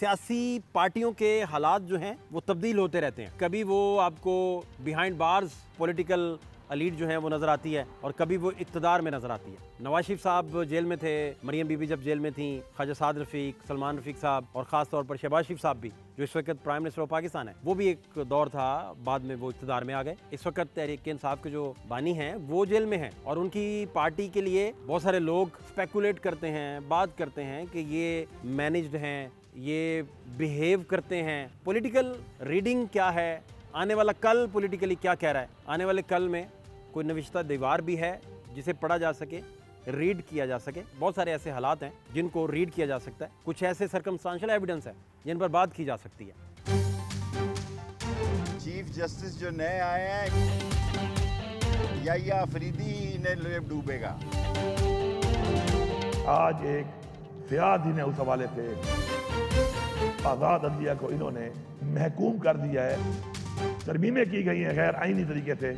सियासी पार्टियों के हालात जो हैं वो तब्दील होते रहते हैं। कभी वो आपको बिहाइंड बार्स पॉलिटिकल एलीट जो है वो नज़र आती है और कभी वो इक़्तिदार में नज़र आती है। नवाज शरीफ साहब जेल में थे, मरियम बीबी जब जेल में थी, ख्वाजा साद रफ़ीक, सलमान रफ़ीक साहब और ख़ास तौर पर शहबाज शरीफ साहब भी, जो इस वक्त प्राइम मिनिस्टर ऑफ पाकिस्तान है, वो भी एक दौर था, बाद में वो इक़्तिदार में आ गए। इस वक्त तहरीक इंसाफ के जो बानी हैं वो जेल में हैं और उनकी पार्टी के लिए बहुत सारे लोग स्पेकुलेट करते हैं, बात करते हैं कि ये मैनेज्ड हैं, ये बिहेव करते हैं। पॉलिटिकल रीडिंग क्या है, आने वाला कल पॉलिटिकली क्या कह रहा है, आने वाले कल में कोई नविश्ता दीवार भी है जिसे पढ़ा जा सके, रीड किया जा सके। बहुत सारे ऐसे हालात हैं जिनको रीड किया जा सकता है, कुछ ऐसे सर्कमस्टांशियल एविडेंस है जिन पर बात की जा सकती है। चीफ जस्टिस जो नए आए हैं, या अफरीदी इन्हें डूबेगा। आज एक फियाद ही ने उस हवाले से आज़ाद अदलिया को इन्होंने महकूम कर दिया है। तरमीमें की गई हैं गैर आईनी तरीके से,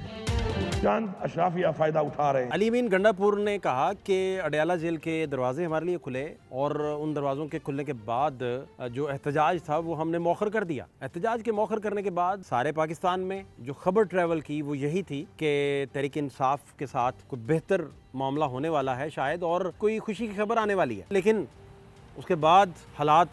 चंद अशराफिया फ़ायदा उठा रहे हैं। अली अमीन गंडापुर ने कहा कि अडयाला जेल के दरवाजे हमारे लिए खुले और उन दरवाज़ों के खुलने के बाद जो एहतजाज था वो हमने मौखर कर दिया। एहतजाज के मौखर करने के बाद सारे पाकिस्तान में जो खबर ट्रैवल की वो यही थी कि तहरीक इंसाफ के साथ कोई बेहतर मामला होने वाला है शायद, और कोई खुशी की खबर आने वाली है। लेकिन उसके बाद हालात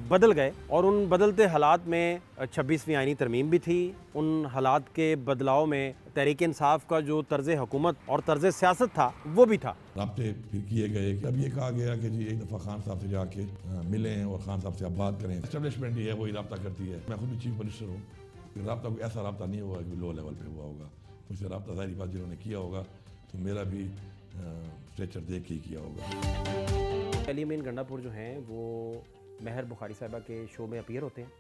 बदल गए और उन बदलते हालात में 26वीं आईनी तरमीम भी थी। उन हालात के बदलाव में तहरीक इंसाफ का जो तर्ज हुकूमत और तर्ज सियासत था वो भी था। राब्ते फिर किए गए। अब ये कहा गया कि जी एक दफ़ा खान साहब से जाके मिलें और खान साहब से आप बात करें। एस्टेब्लिशमेंट ही है वही रब्ता करती है। मैं खुद भी चीफ मिनिस्टर हूँ, रब्ता कोई ऐसा रब्ता नहीं हुआ कि लो लेवल पर हुआ होगा। मुझसे रब्ता ज़ाहिर बात जिन्होंने किया होगा तो मेरा भी स्ट्रेचर देख के ही किया होगा। अली अमीन गंडापुर जो हैं वो महर बुखारी साहिबा के शो में अपीयर होते हैं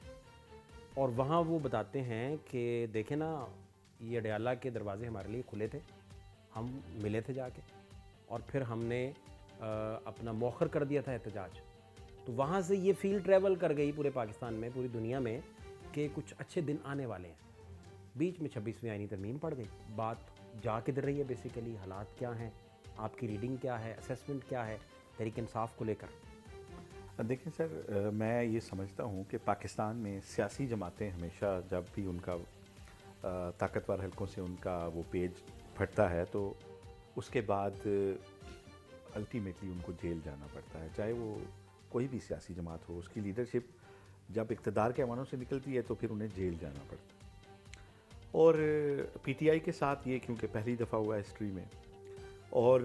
और वहाँ वो बताते हैं कि देखें ना, ये अडयाला के दरवाजे हमारे लिए खुले थे, हम मिले थे जाके और फिर हमने अपना मौखर कर दिया था एहतजाज। तो वहाँ से ये फील ट्रैवल कर गई पूरे पाकिस्तान में, पूरी दुनिया में, कि कुछ अच्छे दिन आने वाले हैं। बीच में 26वीं आईनी तरमीम पड़ गई। बात जा किधर रही है बेसिकली, हालात क्या हैं, आपकी रीडिंग क्या है, असेसमेंट क्या है तहरीक इंसाफ को लेकर? देखिए सर, मैं ये समझता हूँ कि पाकिस्तान में सियासी जमातें हमेशा जब भी उनका ताकतवर हलकों से उनका वो पेज फटता है तो उसके बाद अल्टीमेटली उनको जेल जाना पड़ता है। चाहे वो कोई भी सियासी जमात हो, उसकी लीडरशिप जब इक़्तिदार के ऐवानों से निकलती है तो फिर उन्हें जेल जाना पड़ता है। और पीटीआई के साथ ये क्योंकि पहली दफ़ा हुआ हिस्ट्री में, और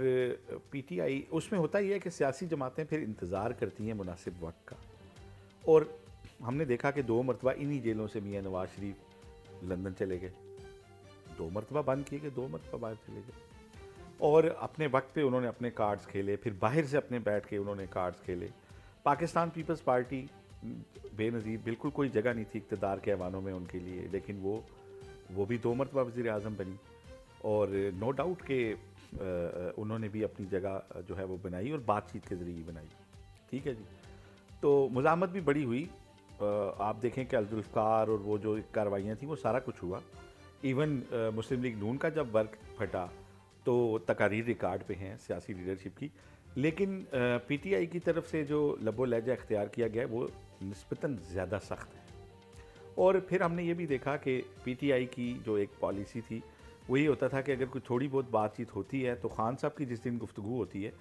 पीटीआई उसमें होता ही है कि सियासी जमातें फिर इंतज़ार करती हैं मुनासिब वक्त का। और हमने देखा कि 2 मरतबा इन्हीं जेलों से मियां नवाज शरीफ लंदन चले गए, 2 मरतबा बंद किए गए, 2 मरतबा बाहर चले गए और अपने वक्त पे उन्होंने अपने कार्ड्स खेले। फिर बाहर से अपने बैठ के उन्होंने कार्ड्स खेले। पाकिस्तान पीपल्स पार्टी बेनज़ीर, बिल्कुल कोई जगह नहीं थी इक़्तिदार के ऐवानों में उनके लिए, लेकिन वो भी 2 मरतबा वज़ीर आज़म बनी और नो डाउट के उन्होंने भी अपनी जगह जो है वो बनाई और बातचीत के ज़रिए बनाई। ठीक है जी, तो मुज़ाहमत भी बड़ी हुई। आप देखें कि जुल्फ़िकार और वो जो कार्रवाइयाँ थी वो सारा कुछ हुआ। इवन मुस्लिम लीग नून का जब वर्क फटा तो तकारीर रिकॉर्ड पे हैं सियासी लीडरशिप की, लेकिन पीटीआई की तरफ से जो लबो लहजा इख्तियार किया गया है वो निस्बतन ज़्यादा सख्त है। और फिर हमने ये भी देखा कि पीटीआई की जो एक पॉलिसी थी वही होता था कि अगर कोई थोड़ी बहुत बातचीत होती है तो खान साहब की जिस दिन गुफ्तगू होती है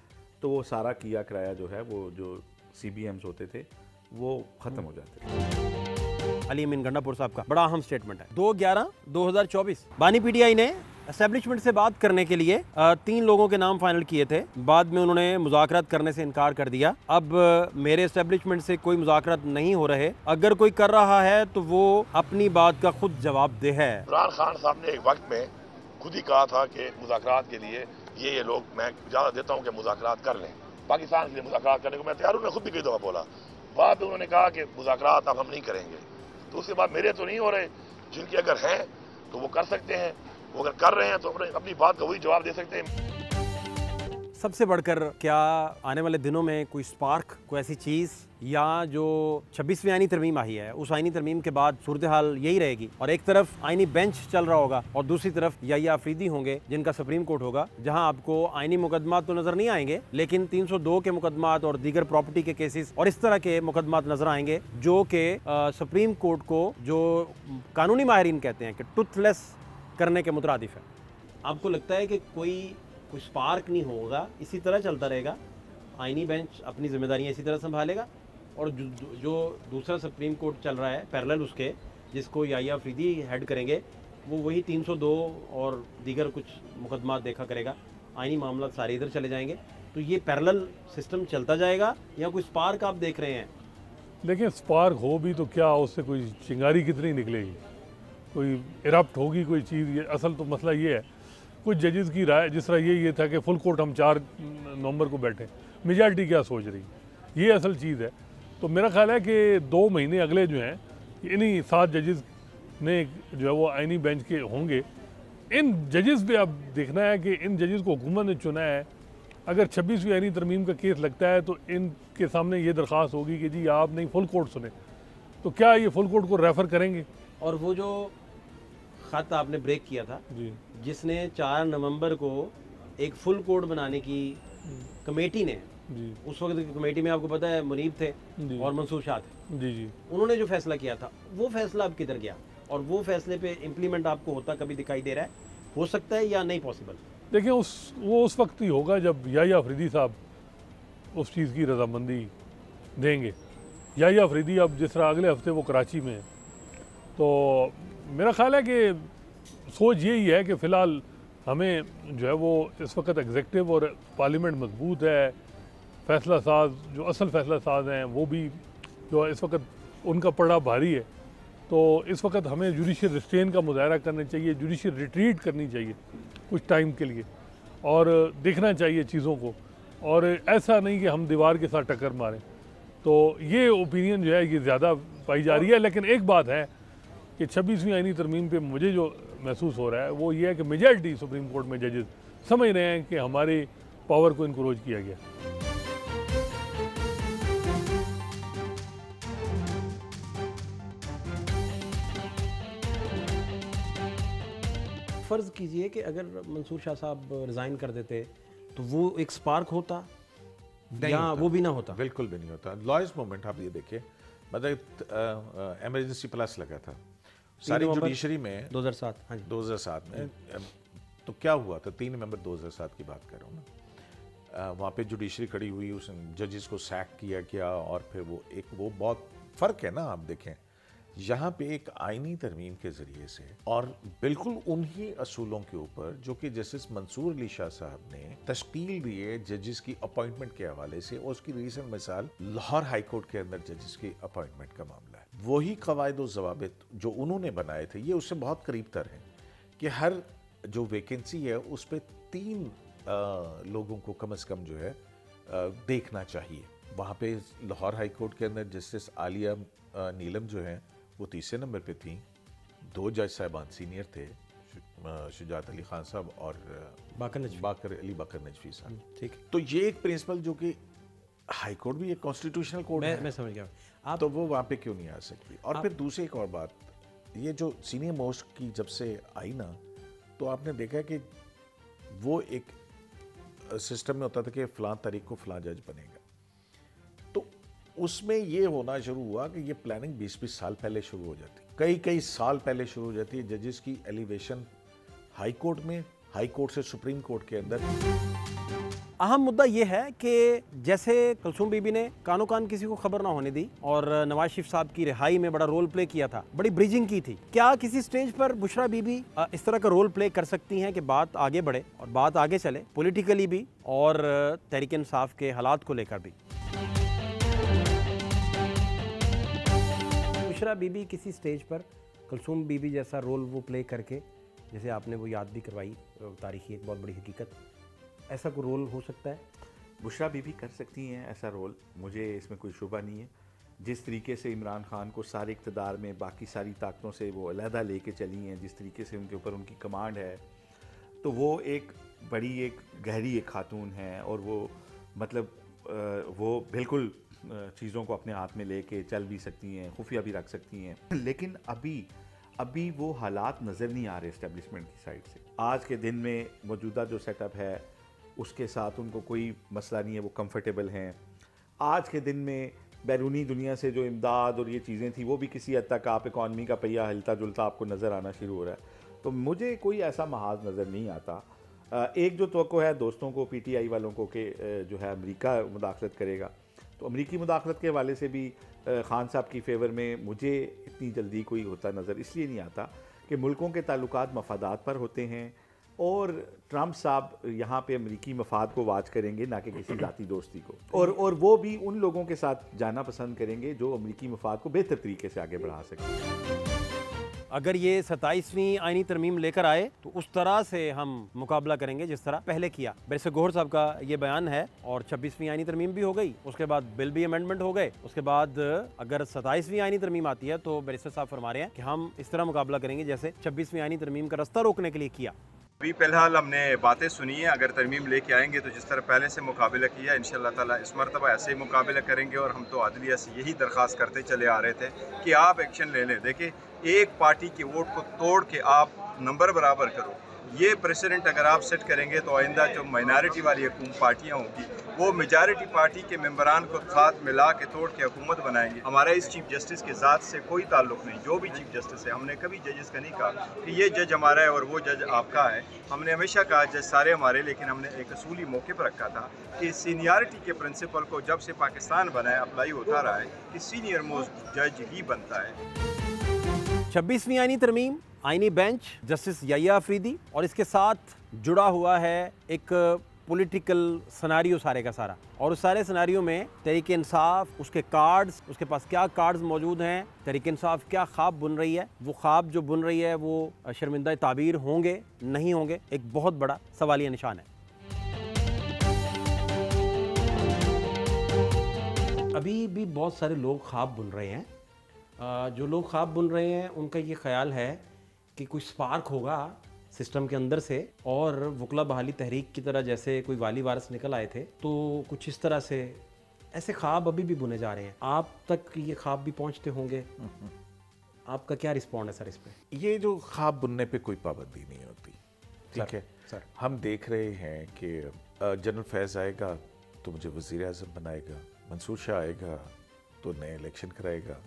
तो वो सारा किया कराया जो है वो जो CBMs होते थे वो ख़त्म हो जाते थे। अली अमीन गंडापुर साहब का बड़ा अहम स्टेटमेंट है। 2/11/2024 बानी पीटीआई ने एस्टेब्लिशमेंट से बात करने के लिए 3 लोगों के नाम फाइनल किए थे। बाद में उन्होंने मुज़ाकरात करने से इनकार कर दिया। अब मेरे एस्टेब्लिशमेंट से कोई मुज़ाकरात नहीं हो रहे। अगर कोई कर रहा है तो वो अपनी बात का खुद जवाबदेह है। इमरान खान साहब ने एक वक्त में खुद ही कहा था कि मुज़ाकरात के लिए ये लोग, मैं इजाज़त देता हूँ कि मुज़ाकरात कर लें, पाकिस्तान के लिए मुज़ाकरात करने को मैं तैयार हूँ। मैं खुद भी कई दफ़ा बोला। बाद में उन्होंने कहा कि मुज़ाकरात अब हम नहीं करेंगे। तो उसके बाद मेरे तो नहीं हो रहे, जिनकी अगर हैं तो वो कर सकते हैं, वो अगर कर रहे हैं तो अपनी बात का वही जवाब दे सकते हैं। सबसे बढ़कर क्या आने वाले दिनों में कोई स्पार्क, कोई ऐसी चीज़, या जो 26वीं आईनी तरमीम आई है उस आईनी तरमीम के बाद सूरत हाल यही रहेगी और एक तरफ आईनी बेंच चल रहा होगा और दूसरी तरफ याहिया अफरीदी होंगे जिनका सुप्रीम कोर्ट होगा, जहां आपको आईनी मुकदमात तो नजर नहीं आएंगे लेकिन 302 के मुकदमात और दीगर प्रॉपर्टी के केसेस और इस तरह के मुकदमात नजर आएंगे जो कि सुप्रीम कोर्ट को, जो कानूनी माहिरीन कहते हैं कि टूथलेस करने के मुतरादिफ है। आपको लगता है कि कोई स्पार्क नहीं होगा, इसी तरह चलता रहेगा, आईनी बेंच अपनी जिम्मेदारियां इसी तरह संभालेगा और जो दूसरा सुप्रीम कोर्ट चल रहा है पैरेलल उसके, जिसको याहिया अफरीदी हेड करेंगे, वो वही 302 और दीगर कुछ मुकदमात देखा करेगा, आईनी मामला सारे इधर चले जाएंगे। तो ये पैरेलल सिस्टम चलता जाएगा या कोई स्पार्क आप देख रहे हैं? देखिए, स्पार्क हो भी तो क्या, उससे कोई चिंगारी कितनी निकलेगी, कोई इरप्ट होगी कोई चीज़। ये असल तो मसला ये है, कुछ जजेस की राय जिस तरह ये था कि फुल कोर्ट हम 4 नवंबर को बैठे, मेजॉरिटी क्या सोच रही, ये असल चीज़ है। तो मेरा ख्याल है कि 2 महीने अगले जो हैं इन्हीं 7 जजेस ने जो है वो आईनी बेंच के होंगे। इन जजेस पे अब देखना है कि इन जजेस को हुकूमत ने चुना है। अगर 26वीं आईनी तरमीम का केस लगता है तो इनके सामने ये दरख्वास्त होगी कि जी आप नहीं फुल कोर्ट सुने, तो क्या ये फुल कोर्ट को रेफ़र करेंगे? और वो जो ख़त आपने ब्रेक किया था जी, जिसने 4 नवंबर को एक फुल कोर्ट बनाने की कमेटी ने, जी उस वक्त की कमेटी में आपको पता है मुनीब थे जी और मंसूर शाह थे, जी जी उन्होंने जो फैसला किया था वो फैसला अब किधर गया और वो फैसले पे इम्प्लीमेंट आपको होता कभी दिखाई दे रहा है? हो सकता है या नहीं पॉसिबल? देखिए, वो उस वक्त ही होगा जब याहिया अफरीदी साहब उस चीज़ की रजामंदी देंगे। याहिया अफरीदी अब जिस तरह अगले हफ्ते वो कराची में है, तो मेरा ख्याल है कि सोच यही है कि फ़िलहाल हमें जो है वो इस वक्त एग्जेक्टिव और पार्लियामेंट मजबूत है, फ़ैसला साज जो असल फ़ैसला साज हैं वो भी जो इस वक्त उनका पड़ा भारी है। तो इस वक्त हमें जुडिशियल रिस्ट्रेन का मुजाहरा करना चाहिए, जुडिशियल रिट्रीट करनी चाहिए कुछ टाइम के लिए और देखना चाहिए चीज़ों को, और ऐसा नहीं कि हम दीवार के साथ टक्कर मारें। तो ये ओपिनियन जो है ये ज़्यादा पाई जा रही है। लेकिन एक बात है कि 26वीं आईनी तरमीम पे मुझे जो महसूस हो रहा है वो ये है कि मेजॉरिटी सुप्रीम कोर्ट में जजेस समझ रहे हैं कि हमारी पावर को इनक्रोच किया गया। फ़र्ज़ कीजिए कि अगर मंसूर शाह साहब रिज़ाइन कर देते तो वो एक स्पार्क होता नहीं या होता। वो भी ना होता? बिल्कुल भी नहीं होता। लॉयर्स मूवमेंट आप ये देखिए, मतलब एमरजेंसी प्लस लगा था सारी जुडिशरी में 2007, हाँ जी 2007 में। तो क्या हुआ था, 3 नवंबर 2007 की बात कर रहा हूँ ना, वहाँ पे जुडिशरी खड़ी हुई, उस जजेस को सैक किया गया और फिर वो बहुत फ़र्क है ना। आप देखें यहाँ पे एक आईनी तरमीम के ज़रिए से और बिल्कुल उन्हीं असूलों के ऊपर जो कि जस्टिस मंसूर अली शाह साहब ने तश्कील दिए जजेस की अपॉइंटमेंट के हवाले से, और उसकी रीसेंट मिसाल लाहौर हाई कोर्ट के अंदर जजेस की अपॉइंटमेंट का मामला है। वही कवायद व ज़वाबित जो उन्होंने बनाए थे ये उससे बहुत करीब तर हैं कि हर जो वैकेंसी है उस पर 3 लोगों को कम से कम जो है देखना चाहिए। वहाँ पे लाहौर हाई कोर्ट के अंदर जस्टिस आलिया नीलम जो है वो 3 नंबर पे थी, 2 जज साहिबान सीनियर थे, शुजात अली खान साहब और बाकर नजफी साहब। ठीक। तो ये एक प्रिंसिपल जो कि हाई कोर्ट भी एक कॉन्स्टिट्यूशनल कोर्ट है, मैं समझ गया आप। तो वो वहाँ पे क्यों नहीं आ सकती? और फिर दूसरी एक और बात, ये जो सीनियर मोस्ट की जब से आई ना, तो आपने देखा कि वो एक सिस्टम में होता था कि फ़लाँ तारीख को फ़लाँ जज बनेगा, तो उसमें ये होना शुरू हुआ कि ये प्लानिंग 20-20 साल पहले शुरू हो जाती, कई साल पहले शुरू हो जाती है। जजेस की एलिवेशन हाई कोर्ट में, हाई कोर्ट से सुप्रीम कोर्ट के अंदर। अहम मुद्दा ये है कि जैसे कुलसूम बीबी ने कानो कान किसी को खबर ना होने दी और नवाज शरीफ साहब की रिहाई में बड़ा रोल प्ले किया था, बड़ी ब्रिजिंग की थी, क्या किसी स्टेज पर बुशरा बीबी इस तरह का रोल प्ले कर सकती हैं कि बात आगे बढ़े और बात आगे चले, पॉलिटिकली भी और तहरीक इंसाफ के हालात को लेकर भी? बुशरा बीबी किसी स्टेज पर कुलसूम बीबी जैसा रोल वो प्ले करके, जैसे आपने वो याद भी करवाई, तारीखी एक बहुत बड़ी हकीकत, ऐसा कोई रोल हो सकता है? बुशरा बीबी कर सकती हैं ऐसा रोल, मुझे इसमें कोई शुबा नहीं है। जिस तरीके से इमरान खान को सारे इक़्तिदार में बाकी सारी ताकतों से वो अलहदा लेके चली हैं, जिस तरीके से उनके ऊपर उनकी कमांड है, तो वो एक बड़ी एक गहरी एक खातून हैं और वो मतलब वो बिल्कुल चीज़ों को अपने हाथ में लेके चल भी सकती हैं, खुफिया भी रख सकती हैं, लेकिन अभी वो हालात नज़र नहीं आ रहे इस्टेब्लिशमेंट की साइड से। आज के दिन में मौजूदा जो सेटअप है उसके साथ उनको कोई मसला नहीं है, वो कंफर्टेबल हैं। आज के दिन में बैरूनी दुनिया से जो इमदाद और ये चीज़ें थी वो भी किसी हद तक आप इकॉनमी का पहिया हिलता जुलता आपको नज़र आना शुरू हो रहा है। तो मुझे कोई ऐसा महाज नज़र नहीं आता। एक जो तवक्को है दोस्तों को, PTI वालों को, कि जो है अमेरिका मुदाखलत करेगा, तो अमेरिकी मुदाखलत के हवाले से भी खान साहब की फेवर में मुझे इतनी जल्दी कोई होता नज़र इसलिए नहीं आता कि मुल्कों के ताल्लुकात मफादात पर होते हैं और ट्रंप साहब यहाँ पे अमेरिकी मफाद को वाच करेंगे ना कि किसी ज़ाती दोस्ती को, और वो भी उन लोगों के साथ जाना पसंद करेंगे जो अमेरिकी मफाद को बेहतर तरीके से आगे बढ़ा सकें। अगर ये 27वीं आईनी तरमीम लेकर आए तो उस तरह से हम मुकाबला करेंगे जिस तरह पहले किया। बैरिस्टर गौहर साहब का ये बयान है, और 26वीं आईनी तरमीम भी हो गई, उसके बाद बिल भी अमेंडमेंट हो गए, उसके बाद अगर 27वीं आईनी तरमीम आती है तो बैरिस्टर साहब फरमा रहे हैं कि हम इस तरह मुकाबला करेंगे जैसे 26वीं आईनी तरमीम का रास्ता रोकने के लिए किया। अभी फ़िलहाल हमने बातें सुनी है, अगर तरमीम लेके आएंगे तो जिस तरह पहले से मुकाबला किया इंशाअल्लाह ताला इस मरतबा ऐसे ही मुकाबला करेंगे। और हम तो आदलिया से यही दरख्वास्त करते चले आ रहे थे कि आप एक्शन ले लें। देखिए, एक पार्टी के वोट को तोड़ के आप नंबर बराबर करो, ये प्रेसिडेंट अगर आप सेट करेंगे तो आइंदा जो माइनॉरिटी वाली पार्टियाँ होंगी वो मेजॉरिटी पार्टी के मेंबरान को साथ मिला के तोड़ के हुकूमत बनाएंगे। हमारा इस चीफ जस्टिस के ज़ात से कोई ताल्लुक़ नहीं, जो भी चीफ जस्टिस है, हमने कभी जजेस का नहीं कहा कि ये जज हमारा है और वो जज आपका है। हमने हमेशा कहा जज सारे हमारे, लेकिन हमने एक असूली मौके पर रखा था कि सीनियरिटी के प्रिंसिपल को जब से पाकिस्तान बना है अप्लाई होता रहा है कि सीनियर मोस्ट जज ही बनता है। 26वीं आईनी तरमीम, आईनी बेंच, जस्टिस याहिया अफरीदी, और इसके साथ जुड़ा हुआ है एक पॉलिटिकल सिनेरियो सारे का सारा, और उस सारे सिनेरियो में तहरीक इंसाफ, उसके कार्ड्स, उसके पास क्या कार्ड्स मौजूद हैं, तहरीक इंसाफ क्या ख्वाब बुन रही है, वो ख्वाब जो बुन रही है वो शर्मिंदा ताबीर होंगे नहीं होंगे, एक बहुत बड़ा सवालिया निशान है। अभी भी बहुत सारे लोग ख्वाब बुन रहे हैं। जो लोग ख्वाब बुन रहे हैं उनका ये ख्याल है कि कोई स्पार्क होगा सिस्टम के अंदर से, और वकला बहाली तहरीक की तरह जैसे कोई वाली वारस निकल आए थे, तो कुछ इस तरह से ऐसे ख्वाब अभी भी बुने जा रहे हैं। आप तक ये ख्वाब भी पहुंचते होंगे, आपका क्या रिस्पॉन्ड है सर इस पे? ये जो ख्वाब बुनने पे कोई पाबंदी नहीं होती, ठीक है सर। हम देख रहे हैं कि जनरल फैज़ आएगा तो मुझे वज़ीर आज़म बनाएगा, मंसूर शाह आएगा तो नए इलेक्शन कराएगा,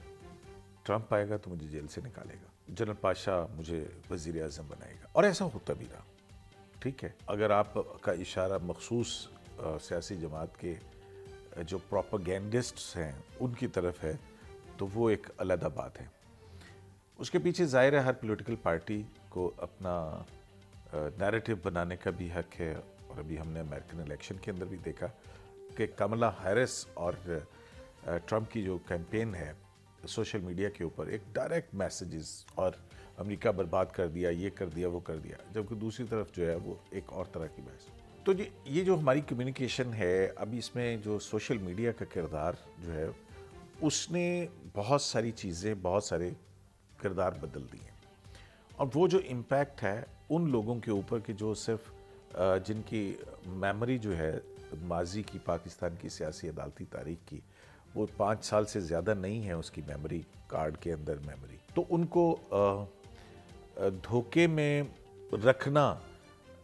ट्रंप आएगा तो मुझे जेल से निकालेगा, जनरल पाशा मुझे वज़ीर आज़म बनाएगा, और ऐसा होता भी रहा। ठीक है, अगर आपका इशारा मखसूस सियासी जमात के जो प्रोपेगेंडिस्ट्स हैं उनकी तरफ है तो वो एक अलग बात है। उसके पीछे ज़ाहिर है हर पॉलिटिकल पार्टी को अपना नैरेटिव बनाने का भी हक है, और अभी हमने अमेरिकन इलेक्शन के अंदर भी देखा कि कमला हैरिस और ट्रंप की जो कैंपेन है सोशल मीडिया के ऊपर एक डायरेक्ट मैसेजेस और अमेरिका बर्बाद कर दिया, ये कर दिया, वो कर दिया, जबकि दूसरी तरफ जो है वो एक और तरह की बहस। तो ये जो हमारी कम्युनिकेशन है, अभी इसमें जो सोशल मीडिया का किरदार जो है उसने बहुत सारी चीज़ें, बहुत सारे किरदार बदल दिए, और वो जो इम्पैक्ट है उन लोगों के ऊपर कि जो सिर्फ जिनकी मेमोरी जो है माजी की पाकिस्तान की सियासी अदालती तारीख की वो 5 साल से ज़्यादा नहीं है उसकी मेमोरी कार्ड के अंदर मेमोरी, तो उनको धोखे में रखना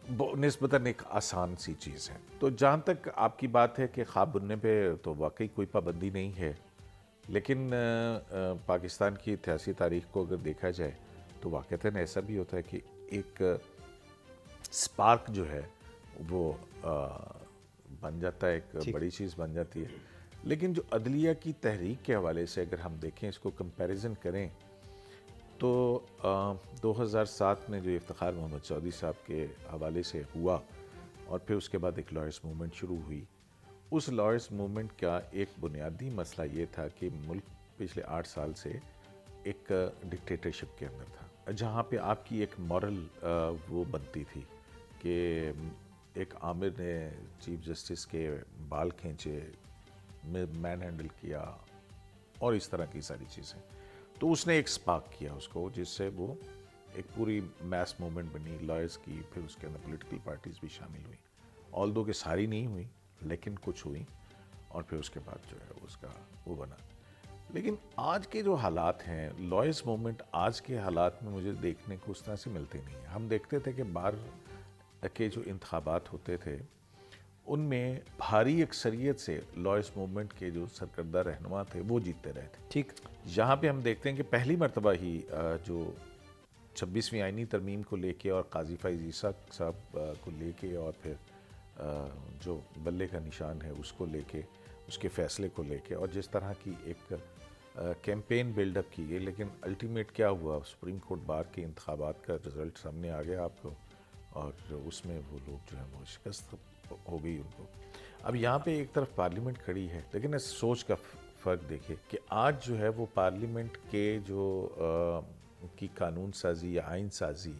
निस्बतन एक आसान सी चीज़ है। तो जहाँ तक आपकी बात है कि ख्वाब बुनने पे तो वाकई कोई पाबंदी नहीं है, लेकिन पाकिस्तान की इतिहासी तारीख को अगर देखा जाए तो वाक़तन ऐसा भी होता है कि एक स्पार्क जो है वो बन जाता है, एक बड़ी चीज़ बन जाती है। लेकिन जो अदलिया की तहरीक के हवाले से अगर हम देखें, इसको कंपैरिजन करें, तो 2007 में जो इफ्तिखार मोहम्मद चौधरी साहब के हवाले से हुआ और फिर उसके बाद एक लॉयर्स मूवमेंट शुरू हुई, उस लॉयर्स मूवमेंट का एक बुनियादी मसला ये था कि मुल्क पिछले 8 साल से एक डिक्टेटरशिप के अंदर था, जहाँ पे आपकी एक मॉरल वो बनती थी कि एक आमिर ने चीफ जस्टिस के बाल खींचे, मैन हैंडल किया और इस तरह की सारी चीज़ें, तो उसने एक स्पार्क किया उसको जिससे वो एक पूरी मैस मूवमेंट बनी लॉयर्स की, फिर उसके अंदर पॉलिटिकल पार्टीज भी शामिल हुई, ऑल्दो कि सारी नहीं हुई लेकिन कुछ हुई, और फिर उसके बाद जो है उसका वो बना। लेकिन आज के जो हालात हैं, लॉयर्स मूवमेंट आज के हालात में मुझे देखने को उस तरह से मिलते नहीं हैं। हम देखते थे कि बार के जो इंतखाबात होते थे उनमें भारी अक्सरियत से लॉयर्स मूवमेंट के जो सरकर्दा रहनुमा थे वो जीतते रहे थे। ठीक, यहाँ पे हम देखते हैं कि पहली मरतबा ही जो 26वीं आईनी तरमीम को लेके और काजी फैज़ ईसा साहब को लेके और फिर जो बल्ले का निशान है उसको लेके, उसके फ़ैसले को लेके और जिस तरह की एक कैंपेन बिल्डअप की गई, लेकिन अल्टीमेट क्या हुआ, सुप्रीम कोर्ट बार के इंतखाबात का रिज़ल्ट सामने आ गया आपको, और उसमें वो लोग जो है वो शिकस्त हो गई उनको। अब यहाँ पे एक तरफ पार्लियामेंट खड़ी है, लेकिन इस सोच का फ़र्क देखिए कि आज जो है वो पार्लियामेंट के जो की कानून साजी या आइन साजी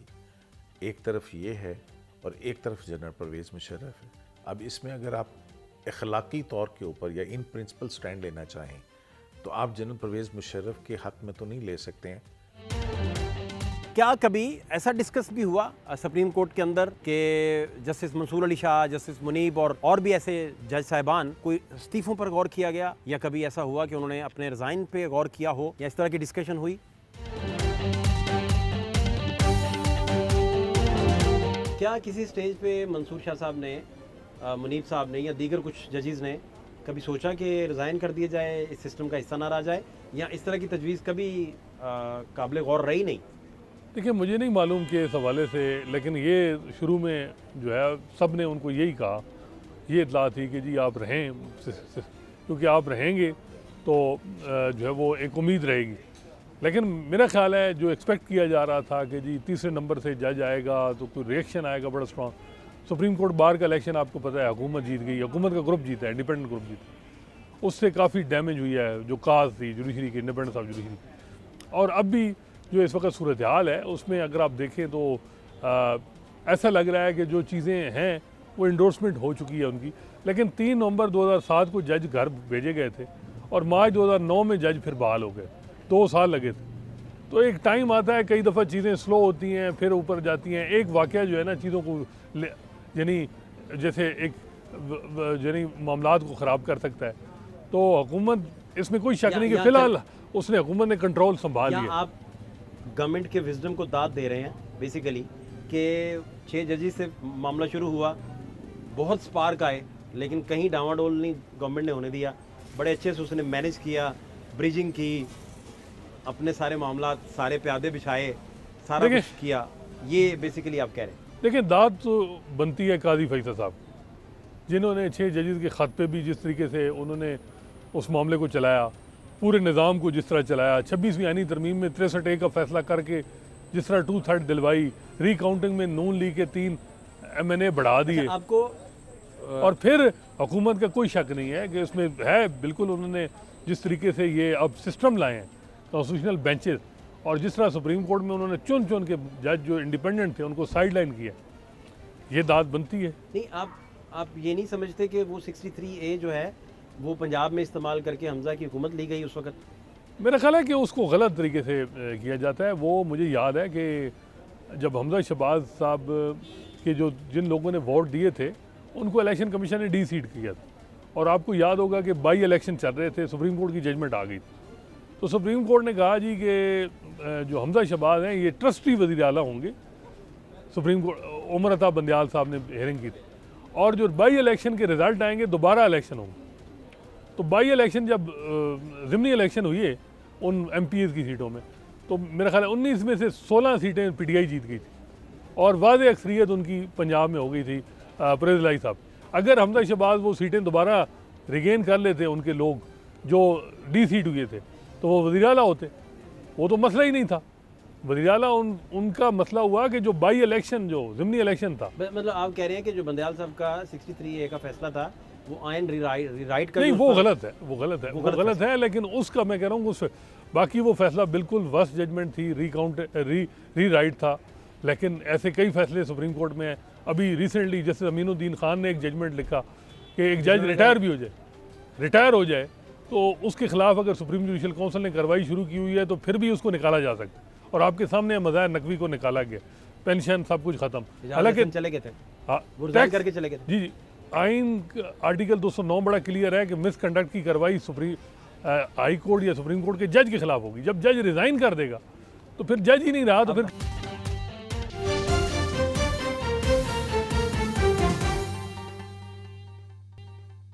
एक तरफ ये है और एक तरफ जनरल परवेज़ मुशर्रफ है। अब इसमें अगर आप अखलाकी तौर के ऊपर या इन प्रिंसिपल स्टैंड लेना चाहें तो आप जनरल परवेज़ मुशर्रफ के हक़ में तो नहीं ले सकते हैं। क्या कभी ऐसा डिस्कस भी हुआ सुप्रीम कोर्ट के अंदर कि जस्टिस मंसूर अली शाह, जस्टिस मुनीब और भी ऐसे जज साहिबान, कोई इस्तीफ़ों पर गौर किया गया, या कभी ऐसा हुआ कि उन्होंने अपने रिज़ाइन पे गौर किया हो, या इस तरह की डिस्कशन हुई? क्या किसी स्टेज पे मंसूर शाह साहब ने, मुनीब साहब ने या दीगर कुछ जजेस ने कभी सोचा कि रिज़ाइन कर दिया जाए, इस सिस्टम का हिस्सा ना रह जाए, या इस तरह की तजवीज़ कभी काबिल गौर रही नहीं? देखिए, मुझे नहीं मालूम कि इस हवाले से, लेकिन ये शुरू में जो है सब ने उनको यही कहा, ये इतला थी कि जी आप रहें, क्योंकि आप रहेंगे तो जो है वो एक उम्मीद रहेगी। लेकिन मेरा ख्याल है जो एक्सपेक्ट किया जा रहा था कि जी तीसरे नंबर से जज आएगा तो कोई रिएक्शन आएगा बड़ा स्ट्रॉन्ग। सुप्रीम कोर्ट बार का इलेक्शन आपको पता है हुकूमत जीत गई, हुकूमत का ग्रुप जीता है, इंडिपेंडेंट ग्रुप जीता, उससे काफ़ी डैमेज हुई है जो काज थी जुडिशरी की, इंडिपेंडेंस ऑफ जुडिशरी। और अब भी जो इस वक्त सूरत हाल है उसमें अगर आप देखें तो ऐसा लग रहा है कि जो चीज़ें हैं वो इंडोर्समेंट हो चुकी है उनकी। लेकिन 3 नवंबर 2007 को जज घर भेजे गए थे और मार्च 2009 में जज फिर बहाल हो गए, 2 साल लगे थे। तो एक टाइम आता है, कई दफ़ा चीज़ें स्लो होती हैं फिर ऊपर जाती हैं। एक वाक़या जो है ना चीज़ों को यानी जैसे एक यानी मामलात को ख़राब कर सकता है। तो हुकूमत, इसमें कोई शक नहीं कि फ़िलहाल उसने हुकूमत ने कंट्रोल संभाल लिया। आप गवर्नमेंट के विजडम को दाद दे रहे हैं बेसिकली कि 6 जजेस से मामला शुरू हुआ, बहुत स्पार्क आए, लेकिन कहीं डावाडोल नहीं गवर्नमेंट ने होने दिया, बड़े अच्छे से उसने मैनेज किया, ब्रिजिंग की, अपने सारे मामला, सारे प्यादे बिछाए, सारा कुछ किया। ये बेसिकली आप कह रहे हैं। देखिए, दाद तो बनती है काजी फैसल साहब, जिन्होंने 6 जजेस के ख़त पे भी जिस तरीके से उन्होंने उस मामले को चलाया, पूरे निज़ाम को जिस तरह चलाया, 26वीं आईनी तरमीम में 63A का फैसला करके जिस तरह 2/3 दिलवाई, रिकाउंटिंग में नून लीग के 3 MNA बढ़ा दिए। आपको और फिर हुकूमत का कोई शक नहीं है कि उसमें है, बिल्कुल उन्होंने जिस तरीके से ये अब सिस्टम लाए हैं कॉन्स्टिट्यूशनल बेंचेस, और जिस तरह सुप्रीम कोर्ट में उन्होंने चुन चुन के जज जो इंडिपेंडेंट थे उनको साइड लाइन किया, ये दाद बनती है। नहीं, आप ये नहीं समझते कि वो 63A जो है वो पंजाब में इस्तेमाल करके हमजा की हुकूमत ली गई उस वक्त? मेरा ख्याल है कि उसको गलत तरीके से किया जाता है। वो मुझे याद है कि जब हमजा शहबाज साहब के जो जिन लोगों ने वोट दिए थे उनको इलेक्शन कमीशन ने डी-सीट किया था, और आपको याद होगा कि बाई इलेक्शन चल रहे थे, सुप्रीम कोर्ट की जजमेंट आ गई थी। तो सुप्रीम कोर्ट ने कहा जी कि जो हमजा शहबाज हैं ये ट्रस्टी वज़ीर आला होंगे। सुप्रीम कोर्ट उमर अता बंदयाल साहब ने हेयरिंग की थी, और जो बाई इलेक्शन के रिज़ल्ट आएंगे दोबारा इलेक्शन होंगे। तो बाई इलेक्शन जब ज़िमनी इलेक्शन हुई है उन MPs की सीटों में, तो मेरा ख्याल है 19 में से 16 सीटें PTI जीत गई थी, और वाज़ेह अक्सरियत उनकी पंजाब में हो गई थी परवेज़ इलाही साहब। अगर हमजा शहबाज वो सीटें दोबारा रिगेन कर लेते उनके लोग जो डी-सीट हुए थे, तो वो वज़ीर आला होते। वो तो मसला ही नहीं था, वज़ीर आला उनका मसला हुआ कि जो बाई इलेक्शन, जो ज़िमनी इलेक्शन था। मतलब आप कह रहे हैं कि जो बंदयाल साहब का 63A का फैसला था वो आयन रीराइट का नहीं, वो गलत है, वो गलत है, लेकिन उसका मैं कह रहा हूँ उस बाकी वो फैसला बिल्कुल वर्स्ट जजमेंट थी, री राइट था। लेकिन ऐसे कई फैसले सुप्रीम कोर्ट में हैं। अभी रिसेंटली जैसे अमीनुद्दीन खान ने एक जजमेंट लिखा कि एक जज रिटायर हो जाए तो उसके खिलाफ अगर सुप्रीम जुडिशल काउंसिल ने कार्रवाई शुरू की हुई है तो फिर भी उसको निकाला जा सकता है, और आपके सामने मज़ाहिर नकवी को निकाला गया, पेंशन सब कुछ ख़त्म। हालांकि चले गए थे, हाँ, टैक्स करके चले गए थे। जी, आइन आर्टिकल 209 बड़ा क्लियर है कि मिसकंडक्ट की कार्रवाई हाई कोर्ट या सुप्रीम कोर्ट के जज के खिलाफ होगी। जब जज रिजाइन कर देगा तो फिर जज ही नहीं रहा, तो फिर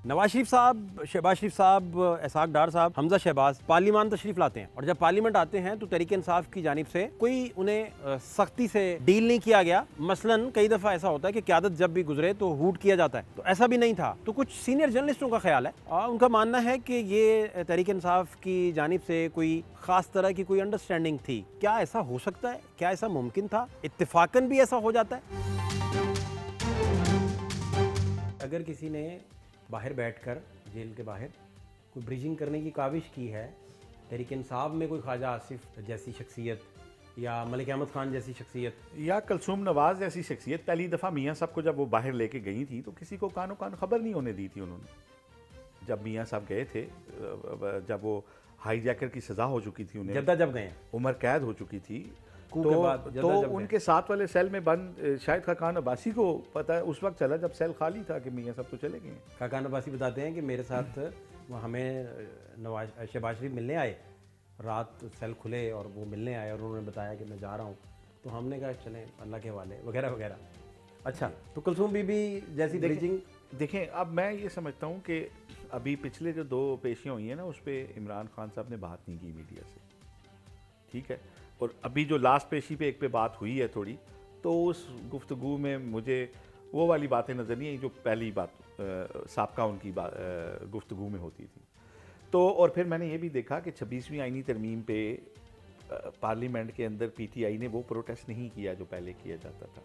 नवाज शरीफ साहब, शहबाज शरीफ साहब, इसहाक डार साहब, हमजा शहबाज पार्लियामान तशरीफ लाते हैं और जब पार्लियामेंट आते हैं तो तहरीक इंसाफ की जानिब से कोई उन्हें सख्ती से डील नहीं किया गया। मसलन कई दफ़ा ऐसा होता है कि क़यादत जब भी गुजरे तो हूट किया जाता है, तो ऐसा भी नहीं था। तो कुछ सीनियर जर्नलिस्टों का ख्याल है और उनका मानना है कि ये तहरीक इंसाफ की जानिब से कोई ख़ास तरह की कोई अंडरस्टैंडिंग थी। क्या ऐसा हो सकता है? क्या ऐसा मुमकिन था? इत्तेफाकन भी ऐसा हो जाता है? अगर किसी ने बाहर बैठकर जेल के बाहर कोई ब्रिजिंग करने की काविश की है, तहरीक इंसाफ में कोई ख्वाजा आसिफ जैसी शख्सियत या मलिक अहमद खान जैसी शख्सियत या कुलसूम नवाज जैसी शख्सियत, पहली दफ़ा मियाँ साहब को जब वो बाहर लेके गई थी तो किसी को कानो कान खबर नहीं होने दी थी उन्होंने। जब मियाँ साहब गए थे, जब वो हाई जैकर की सज़ा हो चुकी थी, उन्हें जद्दा जब गए, उम्र कैद हो चुकी थी, तो उनके साथ वाले सेल में बंद शायद खाकान अब्बासी को पता है उस वक्त चला जब सेल खाली था कि मियाँ साहब तो चले गए। खाकान अब्बासी बताते हैं कि मेरे साथ हमें शहबाज शरीफ मिलने आए, रात सेल खुले और वो मिलने आए और उन्होंने बताया कि मैं जा रहा हूँ, तो हमने कहा चलें अल्लाह के हवाले वगैरह वगैरह। अच्छा, तो कुलसूम बीबी जैसी ब्रिजिंग देखें, अब मैं ये समझता हूँ कि अभी पिछले जो 2 पेशियाँ हुई हैं ना, उस पर इमरान खान साहब ने बात नहीं की मीडिया से, ठीक है। और अभी जो लास्ट पेशी पे एक पे बात हुई है थोड़ी, तो उस गुफ्तगू में मुझे वो वाली बातें नज़र नहीं आई जो पहली बात साबका उनकी गुफ्तगू में होती थी। तो और फिर मैंने ये भी देखा कि 26वीं आईनी तरमीम पे पार्लियामेंट के अंदर पीटीआई ने वो प्रोटेस्ट नहीं किया जो पहले किया जाता था,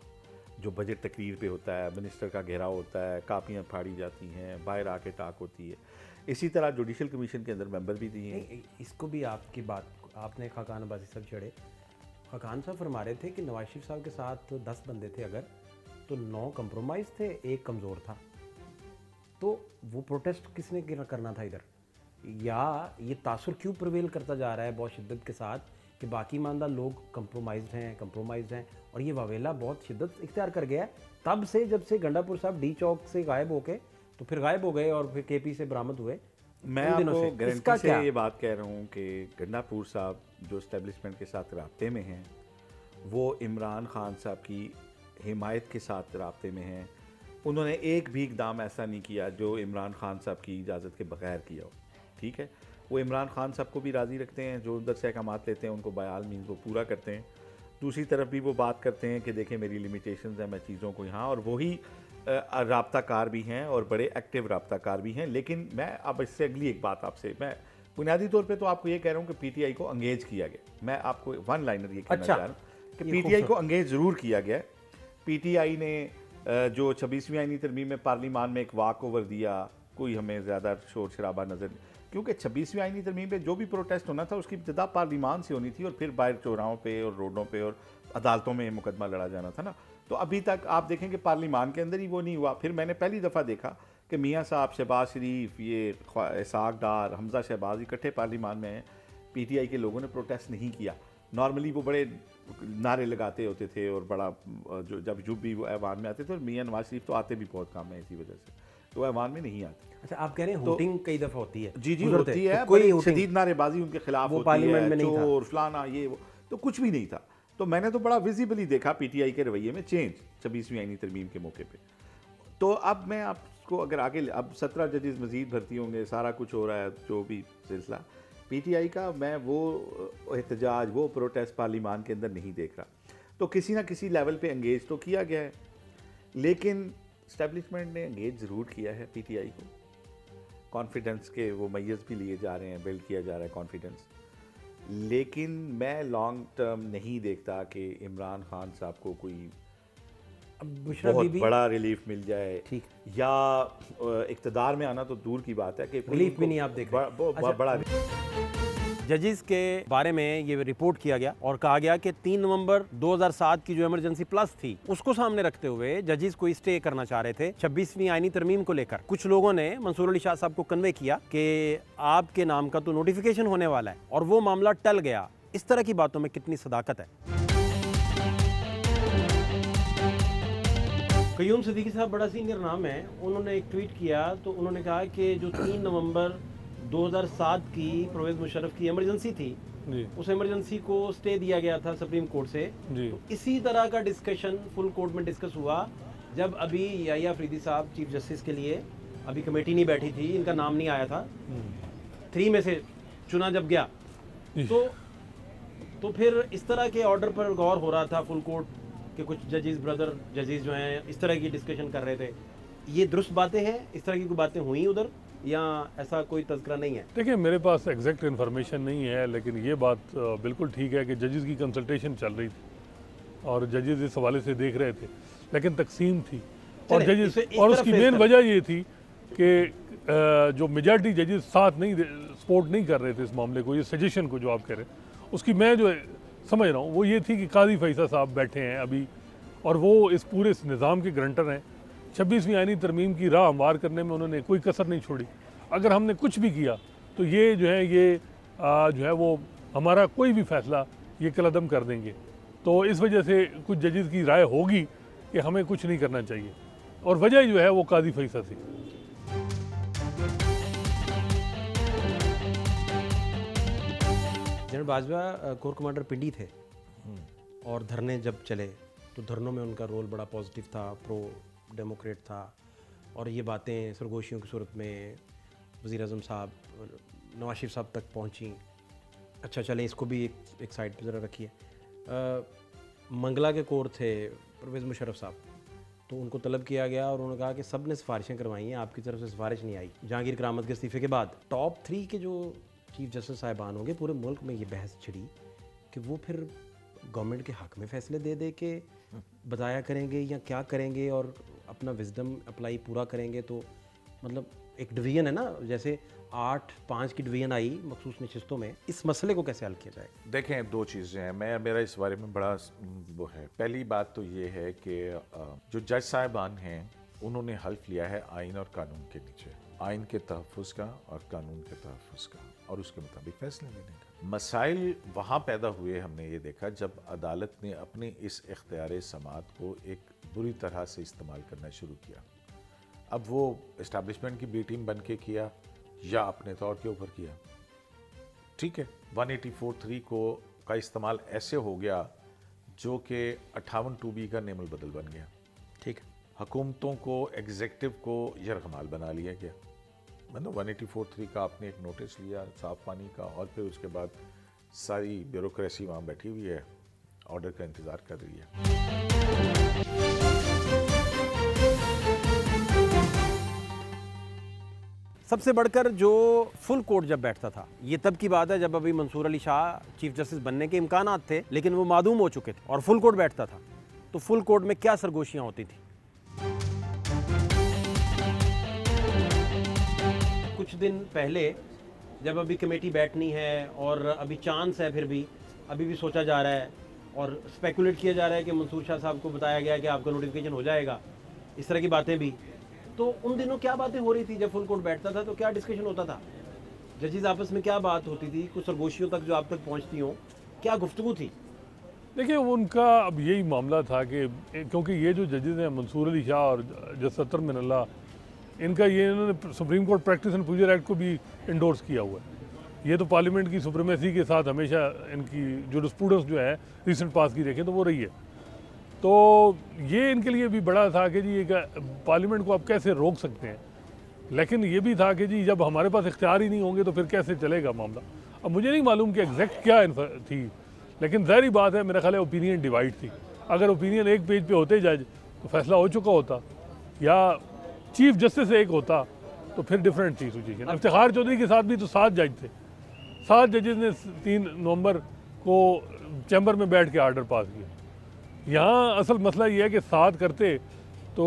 जो बजट तकरीर पे होता है, मिनिस्टर का घेराव होता है, कापियाँ फाड़ी जाती हैं, बाहर आके टाक होती है। इसी तरह जुडिशल कमीशन के अंदर मेंबर भी दिए हैं। इसको भी आपकी बात, आपने खाकान अब्बासी साहब छेड़े, खाकान साहब फरमा रहे थे कि नवाज शरीफ साहब के साथ 10 बंदे थे अगर, तो 9 कंप्रोमाइज़ थे, 1 कमज़ोर था। तो वो प्रोटेस्ट किसने करना था इधर? या ये तासुर क्यों प्रवेल करता जा रहा है बहुत शिद्दत के साथ कि बाकी ईमानदार लोग कंप्रोमाइज़ हैं और ये वावेला बहुत शिद्दत इख्तियार कर गया है तब से, जब से गंडापुर साहब डी चौक से गायब होके, तो फिर गायब हो गए और फिर केपी से बरामद हुए। मैं आपको गारंटी से ये बात कह रहा हूँ कि गंडापुर साहब जो इस्टेब्लिशमेंट के साथ राब्ते में हैं, वो इमरान खान साहब की हिमायत के साथ राब्ते में हैं। उन्होंने एक भी इकदाम ऐसा नहीं किया जो इमरान खान साहब की इजाज़त के बगैर किया हो, ठीक है। वो इमरान खान साहब को भी राज़ी रखते हैं, जो उधर से अहकामात लेते हैं उनको बायाल मीन्स वो पूरा करते हैं। दूसरी तरफ भी वो बात करते हैं कि देखें मेरी लिमिटेशंस हैं, मैं चीज़ों को यहाँ, और वही राब्ता कार भी हैं और बड़े एक्टिव राब्ता कार भी हैं। लेकिन मैं अब इससे अगली एक बात आपसे, मैं बुनियादी तौर पे तो आपको ये कह रहा हूँ कि पीटीआई को अंगेज किया गया। मैं आपको 1 लाइनर ये कहना चाह रहा हूँ कि पीटीआई को अंगेज ज़रूर किया गया। पीटीआई ने जो 26वीं आईनी तरमीम में पार्लियामान में एक वाक ओवर दिया, कोई हमें ज़्यादा शोर शराबा नज़र, क्योंकि 26वीं आईनी तरमीम पे जो भी प्रोटेस्ट होना था उसकी इब्तिदा पार्लियामान से होनी थी और फिर बाहर चौराहों पे और रोडों पे और अदालतों में मुकदमा लड़ा जाना था ना। तो अभी तक आप देखें कि पार्लियामान के अंदर ही वो नहीं हुआ। फिर मैंने पहली दफ़ा देखा कि मियाँ साहब, शहबाज शरीफ, ये इसहाक डार, हमजा शहबाज इकट्ठे पार्लियामान में हैं। पीटीआई के लोगों ने प्रोटेस्ट नहीं किया। नॉर्मली वो बड़े नारे लगाते होते थे और बड़ा जब भी वो ऐवान में आते थे, और मियाँ नवाज शरीफ तो आते भी बहुत कम है इसी वजह से, तो ऐवान में नहीं आते। अच्छा, आप कह रहे हैं होटिंग कई दफ़ा होती है? जी होती है, कोई शदीद नारेबाजी उनके खिलाफ होती है, चोर फलाना ये वो, तो कुछ भी नहीं था। तो मैंने तो बड़ा विजिबली देखा पीटीआई के रवैये में चेंज 26वीं आईनी तरमीम के मौके पे। तो अब मैं आपको अगर आगे, अब 17 जजेस मजीद भर्ती होंगे, सारा कुछ हो रहा है जो भी सिलसिला पीटीआई का, मैं वो एहतजाज, वो प्रोटेस्ट पार्लियामान के अंदर नहीं देख रहा। तो किसी ना किसी लेवल पे एंगेज तो किया गया है, लेकिन इस्टेब्लिशमेंट ने एंगेज ज़रूर किया है पीटीआई को। कॉन्फिडेंस के वो मैयज़ भी लिए जा रहे हैं, बिल्ड किया जा रहा है कॉन्फिडेंस। लेकिन मैं लॉन्ग टर्म नहीं देखता कि इमरान खान साहब को कोई बहुत बड़ा रिलीफ मिल जाए, ठीक, या इक़्तिदार में आना तो दूर की बात है कि रिलीफ भी नहीं आप देख रहे। बड़ा जजेस के बारे में ये रिपोर्ट किया गया और कहा गया कि 3 नवंबर 2007 की जो इमरजेंसी प्लस थी उसको सामने रखते हुए जजेस को स्टे करना चाह रहे थे 26वीं आईनी तरमीम को लेकर। कुछ लोगों ने मंसूर अली शाह साहब को कन्वे किया कि आपके नाम का तो नोटिफिकेशन होने वाला है, और वो मामला टल गया। इस तरह की बातों में कितनी सदाकत है। कयूम सिद्दीकी साहब बड़ा सीनियर नाम है, उन्होंने एक ट्वीट किया तो उन्होंने कहा कि जो 3 नवंबर 2007 की परवेज़ मुशर्रफ की इमरजेंसी थी, उस इमरजेंसी को स्टे दिया गया था सुप्रीम कोर्ट से। तो इसी तरह का डिस्कशन फुल कोर्ट में डिस्कस हुआ जब अभी याहिया अफरीदी साहब चीफ जस्टिस के लिए अभी कमेटी नहीं बैठी थी, इनका नाम नहीं आया था, 3 में से चुना जब गया तो फिर इस तरह के ऑर्डर पर गौर हो रहा था फुल कोर्ट के कुछ जजेस, ब्रदर जजेस जो हैं इस तरह की डिस्कशन कर रहे थे। ये दुरुस्त बातें हैं, इस तरह की कोई बातें हुई उधर या ऐसा कोई तज़किरा नहीं है? देखिए, मेरे पास एग्जैक्ट इन्फॉर्मेशन नहीं है, लेकिन ये बात बिल्कुल ठीक है कि जजेस की कंसल्टेशन चल रही थी और जजेस इस हवाले से देख रहे थे, लेकिन तकसीम थी और जजेस, और उसकी मेन वजह ये थी कि जो मेजॉरिटी जजेस साथ नहीं सपोर्ट नहीं कर रहे थे इस मामले को, ये सजेशन को जो आप कह रहे हैं, उसकी मैं जो समझ रहा हूँ वो ये थी कि काजी फैसल साहब बैठे हैं अभी और वो इस पूरे इस निज़ाम के ग्रंटर हैं। 26वीं आईनी तरमीम की राह हमवार करने में उन्होंने कोई कसर नहीं छोड़ी। अगर हमने कुछ भी किया तो ये जो है जो है वो हमारा कोई भी फैसला ये कलअदम कर देंगे। तो इस वजह से कुछ जजेस की राय होगी कि हमें कुछ नहीं करना चाहिए और वजह जो है वो काजी फैसल थी। जनरल बाजवा कोर कमांडर पिंडी थे और धरने जब चले तो धरनों में उनका रोल बड़ा पॉजिटिव था, प्रो डेमोक्रेट था और ये बातें सरगोशियों की सूरत में वज़ीर आज़म साहब, नवाज शरीफ साहब तक पहुंची। अच्छा चलें, इसको भी एक साइड पे ज़रा रखिए। मंगला के कोर थे परवेज़ मुशर्रफ साहब, तो उनको तलब किया गया और उन्होंने कहा कि सब ने सिफारिशें करवाई हैं, आपकी तरफ से सिफारिश नहीं आई। जहांगीर करामत के इस्तीफे के बाद टॉप 3 के जो चीफ जस्टिस साहिबान होंगे पूरे मुल्क में ये बहस छिड़ी कि वो फिर गवर्नमेंट के हक़ में फ़ैसले दे के बताया करेंगे या क्या करेंगे और अपना विजडम अप्लाई पूरा करेंगे। तो मतलब एक डिवीज़न है ना, जैसे 8-5 की डिवीज़न आई मखसूस नशिस्तों में, इस मसले को कैसे हल किया जाए? देखें, 2 चीज़ें हैं, मेरा इस बारे में बड़ा वो है। पहली बात तो ये है कि जो जज साहिबान हैं उन्होंने हल्फ लिया है आइन और कानून के नीचे, आइन के तहफ़्फ़ुज़ का और कानून के तहफ़्फ़ुज़ का, और उसके मुताबिक फैसले लेने का। मसाइल वहाँ पैदा हुए, हमने ये देखा जब अदालत ने अपने इस इख्तियार समात को एक बुरी तरह से इस्तेमाल करना शुरू किया। अब वो इस्टेब्लिशमेंट की बी टीम बन के किया या अपने तौर के ऊपर किया, ठीक है। 184(3) का इस्तेमाल ऐसे हो गया जो कि 58(2)B का नेमल बदल बन गया, ठीक है। हुकूमतों को, एग्जेक्टिव को यरगमाल बना लिया गया। मतलब 184(3) का आपने एक नोटिस लिया साफ पानी का और फिर उसके बाद सारी ब्यूरोक्रेसी वहाँ बैठी हुई है, ऑर्डर का इंतज़ार कर रही है। सबसे बढ़कर जो फुल कोर्ट जब बैठता था, ये तब की बात है जब अभी मंसूर अली शाह चीफ जस्टिस बनने के इम्कानात थे, लेकिन वो मादूम हो चुके थे और फुल कोर्ट बैठता था, तो फुल कोर्ट में क्या सरगोशियाँ होती थी? कुछ दिन पहले जब अभी कमेटी बैठनी है और अभी चांस है, फिर भी अभी भी सोचा जा रहा है और स्पेकुलेट किया जा रहा है कि मंसूर शाह साहब को बताया गया कि आपका नोटिफिकेशन हो जाएगा, इस तरह की बातें भी। तो उन दिनों क्या बातें हो रही थी जब फुल कोर्ट बैठता था, तो क्या डिस्कशन होता था? जजेस आपस में क्या बात होती थी, कुछ सरगोशियों तक जो आप तक पहुंचती हो, क्या गुफ्तगू थी? देखिए, उनका अब यही मामला था कि क्योंकि ये जो जजेस हैं मंसूर अली शाह और जज अतर मिनल्ला, इनका ये इन्होंने supreme court practice and procedure act को भी इंडोर्स किया हुआ है। ये तो पार्लियामेंट की सुप्रीमेसी के साथ हमेशा इनकी जुरिस्प्रूडेंस जो है रिसेंट पास की देखें तो वो रही है। तो ये इनके लिए भी बड़ा था कि जी पार्लियामेंट को आप कैसे रोक सकते हैं, लेकिन ये भी था कि जी जब हमारे पास इख्तियार ही नहीं होंगे तो फिर कैसे चलेगा मामला। अब मुझे नहीं मालूम कि एग्जैक्ट क्या थी, लेकिन ज़ाहिर बात है मेरा ख्याल है ओपिनियन डिवाइड थी। अगर ओपिनियन एक पेज पे होते जज तो फैसला हो चुका होता, या चीफ जस्टिस एक होता तो फिर डिफरेंट थी सिचुएशन। इफ्तिखार चौधरी के साथ भी तो 7 जज थे, 7 जजेस ने 3 नवंबर को चैम्बर में बैठ के आर्डर पास किया। यहाँ असल मसला ये है कि 7 करते तो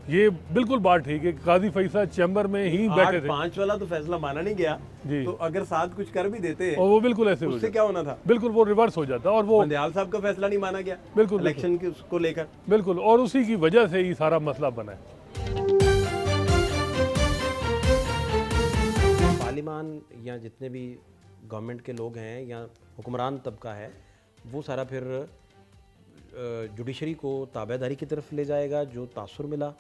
ये बिल्कुल बात ठीक है, काजी फैसल चैम्बर में ही बैठे थे। 5 वाला तो फैसला माना नहीं गया जी, तो अगर 7 कुछ कर भी देते और वो बिल्कुल ऐसे उससे क्या होना था, बिल्कुल वो रिवर्स हो जाता। और वो बंदियाल साहब का फैसला नहीं माना गया बिल्कुल इलेक्शन को लेकर, बिल्कुल, और उसी की वजह से ही सारा मसला बना है। पार्लियामान या जितने भी गवर्नमेंट के लोग हैं या हुक्मरान तबका है वो सारा फिर जुडिशरी को ताबेदारी की तरफ ले जाएगा, जो तासुर मिला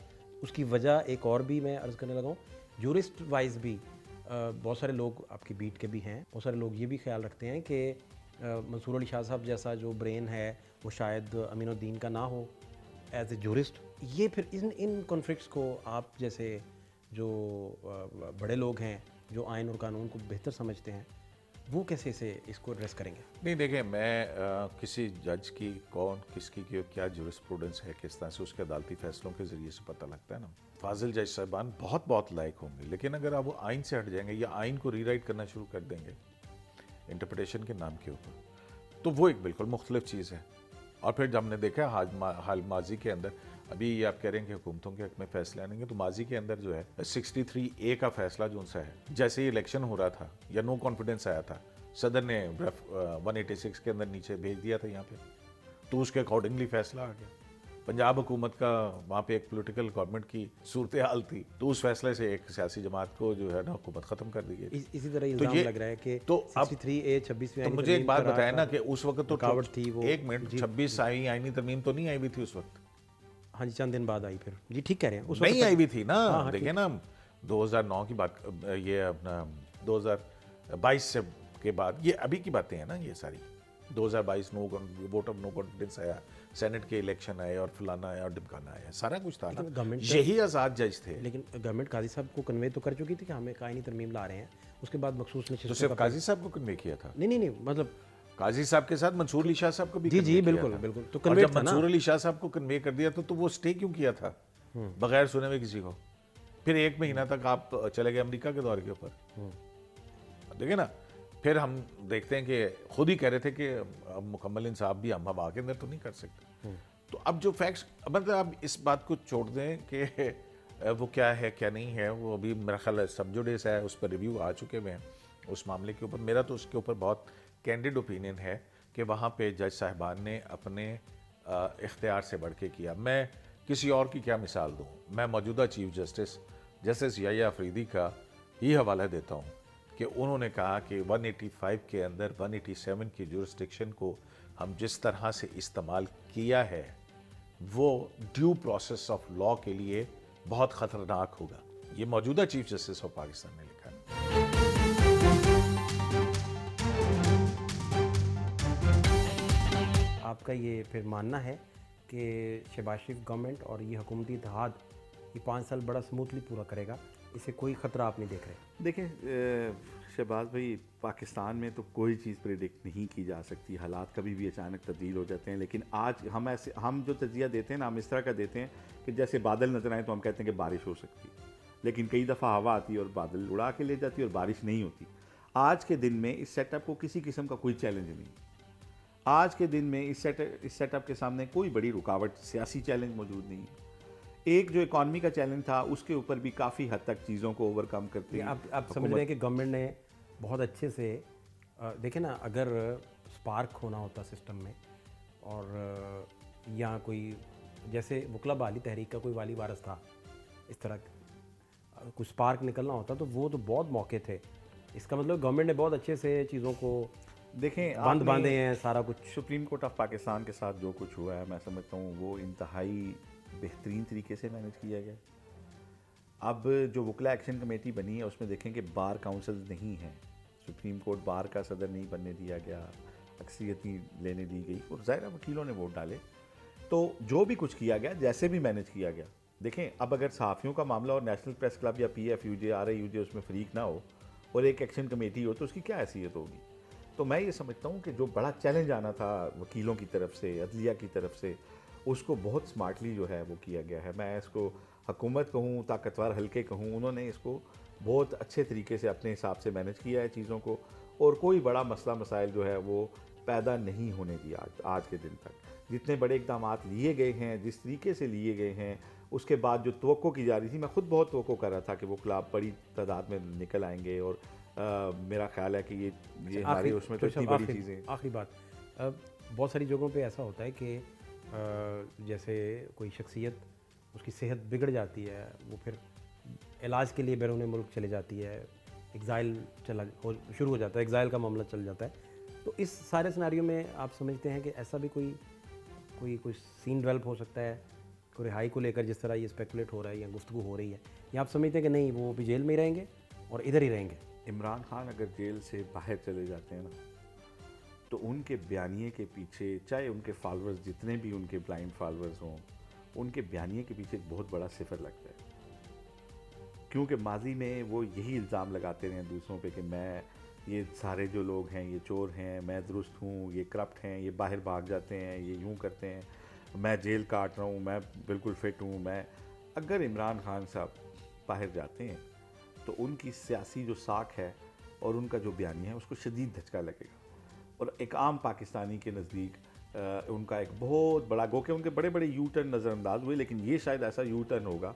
उसकी वजह एक और भी मैं अर्ज़ करने लगा हूँ। जूरिस्ट वाइज भी बहुत सारे लोग आपकी बीट के भी हैं, बहुत सारे लोग ये भी ख्याल रखते हैं कि मंसूर अली शाह साहब जैसा जो ब्रेन है वो शायद अमीनुद्दीन का ना हो एज ए जूरिस्ट। ये फिर इन कॉन्फ्लिक्ट्स को आप जैसे जो बड़े लोग हैं जो आइन और कानून को बेहतर समझते हैं, वो कैसे से इसको एड्रेस करेंगे? नहीं देखिए, मैं किसी जज की कौन किसकी क्या जूरिस्प्रूडेंस है, किस तरह से उसके अदालती फैसलों के ज़रिए से पता लगता है ना। फाजिल जज साहबान बहुत लायक होंगे, लेकिन अगर आप वो आइन से हट जाएंगे या आइन को रीराइट करना शुरू कर देंगे इंटरप्रिटेशन के नाम के ऊपर, तो वो एक बिल्कुल मुख्तलिफ चीज़ है। और फिर जब हमने देखा हाल माजी के अंदर, अभी ये आप कह रहे हैं कि हुकूमतों के हक में फैसले आनेंगे, तो माजी के अंदर जो है 63A का फैसला जो उनसा है, जैसे ही इलेक्शन हो रहा था या नो कॉन्फिडेंस आया था, सदर ने 186 के अंदर नीचे भेज दिया था यहाँ पे, तो उसके अकॉर्डिंगली फैसला आ गया। पंजाब हुकूमत का वहाँ पे एक पॉलिटिकल गवर्नमेंट की सूरत हाल थी, तो उस फैसले से एक सियासी जमात को जो है ना हुकूमत ख़त्म कर दी गई। इसी तरह इल्ज़ाम लग रहा है कि तो 63A 26वीं तो मुझे एक बात बताया ना कि उस वक्त तो रुकावट थी वो, एक मिनट 26 आईनी तरमीम तो नहीं आई हुई थी उस वक्त? हाँ जी, चंद दिन बाद आई फिर। जी ठीक कह रहे हैं, उस नहीं आई हुई थी ना। हाँ, देखिए ना 2009 की बात, ये अपना 2022 से के बाद, ये अभी की बातें हैं ना ये सारी। 2022 वोट ऑफ नो कॉन्फिडेंस आया, सेनेट के इलेक्शन आए और फलाना आया और ढिमकाना आया, सारा कुछ था ना। यही आज़ाद जज थे। लेकिन गवर्नमेंट काजी साहब को कन्वे तो कर चुकी थी कि हमें आईनी तरमीम ला रहे हैं, उसके बाद मखसूस तो सिर्फ काजी साहब को कन्वे किया था? नहीं, मतलब काजी साहब के साथ मंसूर अली शाह साहब को भी जी बिल्कुल। तो कन्वे जब मंसूर अली शाह साहब को कन्वे कर दिया तो वो स्टे क्यों किया था बगैर सुने हुए किसी को? फिर 1 महीना तक आप चले गए अमेरिका के दौरे के ऊपर। देखिए ना, फिर हम देखते हैं कि खुद ही कह रहे थे कि अब मुकम्मल इंसाफ भी हम हवा के अंदर तो नहीं कर सकते। तो अब जो फैक्ट्स, मतलब आप इस बात को छोड़ दें कि वो क्या है क्या नहीं है, वो अभी मेरा ख्याल है सब जुडिस है, उस पर रिव्यू आ चुके हुए हैं उस मामले के ऊपर। मेरा तो उसके ऊपर बहुत कैंडिड ओपिनियन है कि वहाँ पे जज साहिबान ने अपने इख्तियार से बढ़ के किया। मैं किसी और की क्या मिसाल दूँ? मैं मौजूदा चीफ जस्टिस याह्या अफरीदी का ही हवाला देता हूँ कि उन्होंने कहा कि 185 के अंदर 187 की जुरिस्डिक्शन को हम जिस तरह से इस्तेमाल किया है वो ड्यू प्रोसेस ऑफ लॉ के लिए बहुत ख़तरनाक होगा। ये मौजूदा चीफ जस्टिस ऑफ पाकिस्तान ने लिखा है। आपका ये फिर मानना है कि शहबाज शरीफ गवर्नमेंट और ये हुकूमती इत्तेहाद ये 5 साल बड़ा स्मूथली पूरा करेगा, इसे कोई ख़तरा आप नहीं देख रहे? देखें शहबाज भाई, पाकिस्तान में तो कोई चीज़ प्रेडिक्ट नहीं की जा सकती, हालात कभी भी अचानक तब्दील हो जाते हैं। लेकिन आज हम जो तजिया देते हैं ना, हम इस तरह का देते हैं कि जैसे बादल नजर आए तो हम कहते हैं कि बारिश हो सकती है, लेकिन कई दफ़ा हवा आती है और बादल उड़ा के ले जाती है और बारिश नहीं होती। आज के दिन में इस सेटअप को किसी किस्म का कोई चैलेंज नहीं। आज के दिन में इस सेटअप के सामने कोई बड़ी रुकावट, सियासी चैलेंज मौजूद नहीं है। एक जो इकॉनमी का चैलेंज था उसके ऊपर भी काफ़ी हद तक चीज़ों को ओवरकम करते हैं। आप समझ रहे हैं कि गवर्नमेंट ने बहुत अच्छे से देखें ना, अगर स्पार्क होना होता सिस्टम में और या कोई जैसे वकला बहाली तहरीक का कोई वाली वारस था, इस तरह कुछ स्पार्क निकलना होता तो वो तो बहुत मौके थे। इसका मतलब गवर्नमेंट ने बहुत अच्छे से चीज़ों को देखें बांधे हैं सारा कुछ। सुप्रीम कोर्ट ऑफ पाकिस्तान के साथ जो कुछ हुआ है, मैं समझता हूँ वो इंतहाई बेहतरीन तरीके से मैनेज किया गया। अब जो वकला एक्शन कमेटी बनी है उसमें देखें कि बार काउंसिल नहीं है, सुप्रीम कोर्ट बार का सदर नहीं बनने दिया गया, अक्सरियत नहीं लेने दी गई और ज़ाहिर वकीलों ने वोट डाले। तो जो भी कुछ किया गया, जैसे भी मैनेज किया गया, देखें अब अगर सहाफ़ियों का मामला और नेशनल प्रेस क्लब या PFUJ RAUJ उसमें फ़रीक ना हो और एक एक्शन कमेटी हो तो उसकी क्या हैसियत होगी? तो मैं ये समझता हूँ कि जो बड़ा चैलेंज आना था वकीलों की तरफ से, अदलिया की तरफ से, उसको बहुत स्मार्टली जो है वो किया गया है। मैं इसको हुकूमत कहूँ, ताकतवर हल्के कहूँ, उन्होंने इसको बहुत अच्छे तरीके से अपने हिसाब से मैनेज किया है चीज़ों को, और कोई बड़ा मसला मसाइल जो है वो पैदा नहीं होने दिया आज के दिन तक। जितने बड़े इक़दाम लिए गए हैं, जिस तरीके से लिए गए हैं, उसके बाद जो तवक्को की जा रही थी, मैं खुद बहुत तवक्को कर रहा था कि वो क्लब बड़ी तादाद में निकल आएंगे और मेरा ख्याल है कि ये हमारे उसमें तो इतनी बड़ी चीज़ें। आखिरी बात, बहुत सारी जगहों पे ऐसा होता है कि जैसे कोई शख्सियत, उसकी सेहत बिगड़ जाती है, वो फिर इलाज के लिए बैरून मुल्क चले जाती है, एग्ज़ाइल शुरू हो जाता है, एग्ज़ाइल का मामला चल जाता है। तो इस सारे सिनेरियो में आप समझते हैं कि ऐसा भी कोई सीन डेवलप हो सकता है कोई रिहाई को लेकर, जिस तरह ये स्पेकुलेट हो रहा है या गुफ्तगू हो रही है, या आप समझते हैं कि नहीं वो भी जेल में ही रहेंगे और इधर ही रहेंगे? इमरान खान अगर जेल से बाहर चले जाते हैं ना, तो उनके बयानिए के पीछे, चाहे उनके फॉलोअर्स जितने भी उनके ब्लाइंड फॉलोअर्स हों, उनके बयानिए के पीछे एक बहुत बड़ा सिफर लगता है। क्योंकि माजी में वो यही इल्ज़ाम लगाते रहे दूसरों पे कि मैं, ये सारे जो लोग हैं ये चोर हैं, मैं दुरुस्त हूँ, ये करप्ट हैं, ये बाहर भाग जाते हैं, ये यूँ करते हैं, मैं जेल काट रहा हूँ, मैं बिल्कुल फिट हूँ। मैं अगर इमरान खान साहब बाहर जाते हैं तो उनकी सियासी जो साख है और उनका जो बयानी है उसको शदीद धचका लगेगा, और एक आम पाकिस्तानी के नज़दीक उनका एक बहुत बड़ा, गो के उनके बड़े बड़े यू टर्न नज़रअंदाज हुए, लेकिन ये शायद ऐसा यू टर्न होगा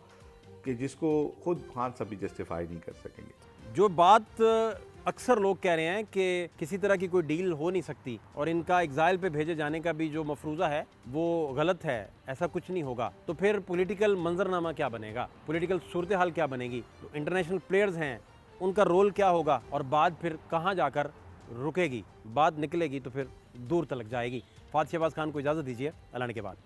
कि जिसको खुद खान साहब भी जस्टिफाई नहीं कर सकेंगे। जो बात अक्सर लोग कह रहे हैं कि किसी तरह की कोई डील हो नहीं सकती और इनका एग्जाइल पे भेजे जाने का भी जो मफरूज़ा है वो गलत है, ऐसा कुछ नहीं होगा, तो फिर पॉलिटिकल मंजरनामा क्या बनेगा, पॉलिटिकल सूरत हाल क्या बनेगी, तो इंटरनेशनल प्लेयर्स हैं उनका रोल क्या होगा, और बात फिर कहाँ जाकर रुकेगी, बात निकलेगी तो फिर दूर तलक जाएगी। फात शहबाज खान को इजाज़त दीजिए, ऐलान के बाद।